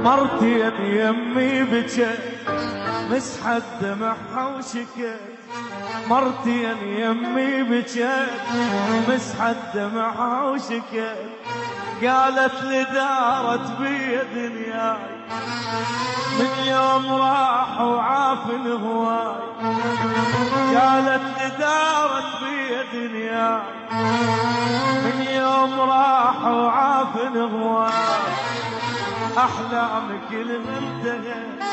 مرتين يمي بجت مسحت دمعها وشكت، مرتين يمي بجت مسحت دمعها وشكت، قالت لي دارت بي دنياي من يوم راح وعافن هواي، قالت لي دارت بي دنياي من يوم راح وعافن هواي، أحلامي كلها انتهت،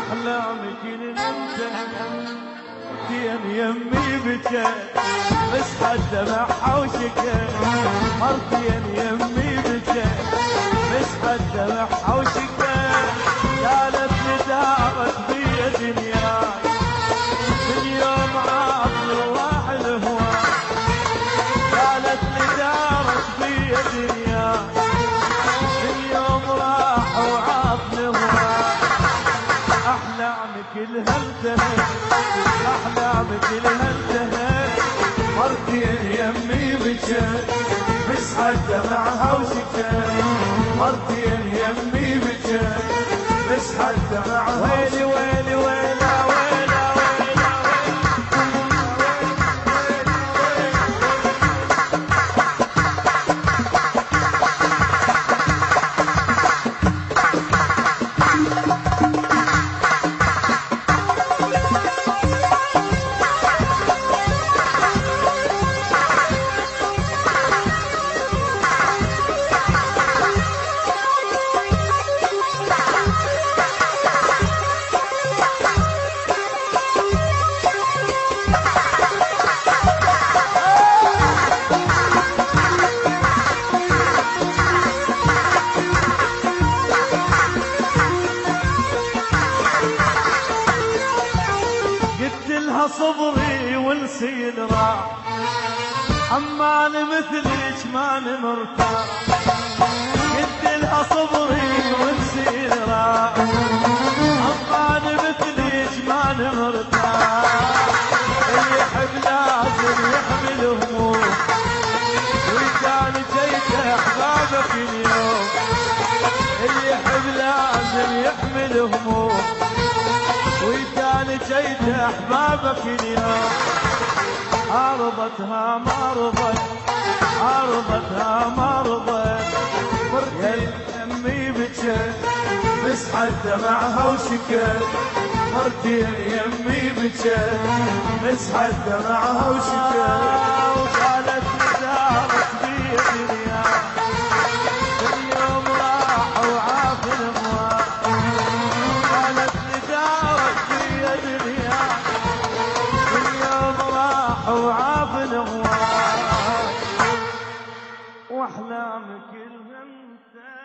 أحلامي كلها انتهت، مرتين يمي بجت مسحت دمعها وشكت، مرتين يمي بجت مسحت دمعها وشكت، قالت لي دارت بي دنياي من يوم عاف الواح الهواي، قالت لي دارت بي دنياي من يوم راح وعاف الهواي، أحلامي كلها انتهت، أحلامي كلها انتهت، مرتين يمي بجت مسحت دمعها وشكت، مرتين يمي بجت مسحت دمعها ويلي ويلي ويلا ويلا ويلا صبري ونسيل راح، حمال مثلك ما مرتاح، قلت لها صبري ونسيل راح، حمال مثلك ما مرتاح، اللي يحب لازم يحمل هموم، وكان جيت احبابك اليوم، اللي يحب لازم يحمل هموم، وكان جيت احبابك اليوم، عرضتها ما رضت، عرضتها ما رضت، مرتين يمي بجت مسحت دمعها وشكت، مرتين يمي بجت مسحت دمعها وشكت، وقالت لي دارت بي دنياي من يوم راح وعاف الهواي، قالت لي دارت بي دنياي من يوم راح وعاف الهواي، واحلامي كلها انتهت.